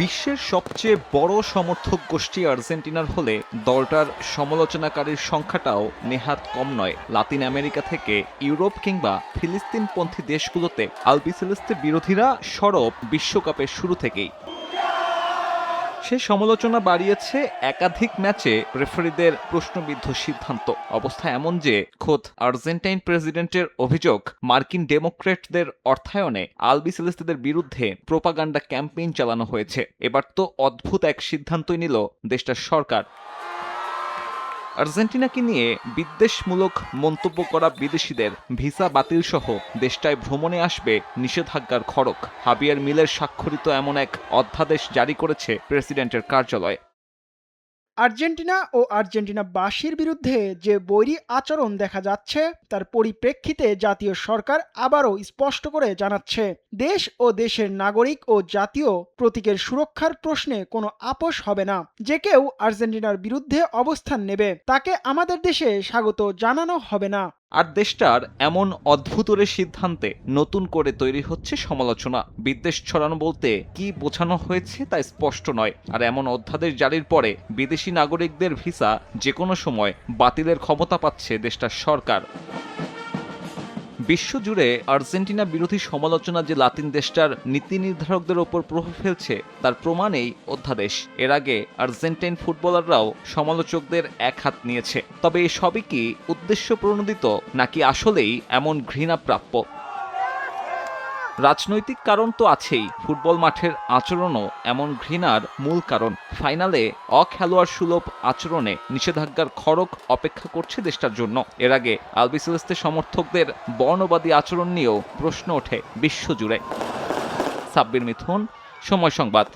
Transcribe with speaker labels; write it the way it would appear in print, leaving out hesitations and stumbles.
Speaker 1: বিশ্বের সবচেয়ে বড় সমর্থক গোষ্ঠী আর্জেন্টিনার হলে দলটার সমালোচনাকারীর সংখ্যাটাও নেহাত কম নয়। লাতিন আমেরিকা থেকে ইউরোপ কিংবা ফিলিস্তিনপন্থী দেশগুলোতে আলবিসেলেস্তে বিরোধীরা সরব বিশ্বকাপের শুরু থেকেই। সে সমালোচনা বাড়িয়েছে একাধিক ম্যাচে রেফারিদের প্রশ্নবিদ্ধ সিদ্ধান্ত। অবস্থা এমন যে খোদ আর্জেন্টাইন প্রেসিডেন্টের অভিযোগ, মার্কিন ডেমোক্র্যাটদের অর্থায়নে আলবিসেলেস্তেদের বিরুদ্ধে প্রোপাগান্ডা ক্যাম্পেইন চালানো হয়েছে। এবার তো অদ্ভুত এক সিদ্ধান্তই নিল দেশটার সরকার। আর্জেন্টিনাকে নিয়ে বিদ্বেষমূলক মন্তব্য করা বিদেশিদের ভিসা বাতিল সহ দেশটায় ভ্রমণে আসবে নিষেধাজ্ঞার খড়ক। হাবিয়ার মিলের স্বাক্ষরিত এমন এক অধ্যাদেশ জারি করেছে প্রেসিডেন্টের কার্যালয়।
Speaker 2: আর্জেন্টিনা ও আর্জেন্টিনাবাসীর বিরুদ্ধে যে বৈরী আচরণ দেখা যাচ্ছে তার পরিপ্রেক্ষিতে জাতীয় সরকার আবারও স্পষ্ট করে জানাচ্ছে, দেশ ও দেশের নাগরিক ও জাতীয় প্রতীকের সুরক্ষার প্রশ্নে কোনো আপোষ হবে না। যে কেউ আর্জেন্টিনার বিরুদ্ধে অবস্থান নেবে তাকে আমাদের দেশে স্বাগত জানানো হবে না।
Speaker 1: আর দেশটার এমন অদ্ভুতরের সিদ্ধান্তে নতুন করে তৈরি হচ্ছে সমালোচনা। বিদ্বেষ ছড়ানো বলতে কি বোঝানো হয়েছে তা স্পষ্ট নয়। আর এমন অধ্যাদেশ জারির পরে বিদেশি নাগরিকদের ভিসা যে কোনো সময় বাতিলের ক্ষমতা পাচ্ছে দেশটার সরকার। বিশ্বজুড়ে আর্জেন্টিনা বিরোধী সমালোচনা যে লাতিন দেশটার নীতি নির্ধারকদের ওপর প্রভাব ফেলছে তার প্রমাণ এই অধ্যাদেশ। এর আগে আর্জেন্টাইন ফুটবলাররাও সমালোচকদের এক হাত নিয়েছে। তবে এসবই কি উদ্দেশ্য প্রণোদিত নাকি আসলেই এমন ঘৃণা প্রাপ্য? রাজনৈতিক কারণ তো আছেই, ফুটবল মাঠের আচরণও এমন ঘৃণার মূল কারণ। ফাইনালে অখেলোয়াড় সুলভ আচরণে নিষেধাজ্ঞার খড়ক অপেক্ষা করছে দেশটার জন্য। এর আগে আলবিসেলেস্তে সমর্থকদের বর্ণবাদী আচরণ নিয়েও প্রশ্ন ওঠে বিশ্বজুড়ে। সাব্বির মিথুন, সময় সংবাদ।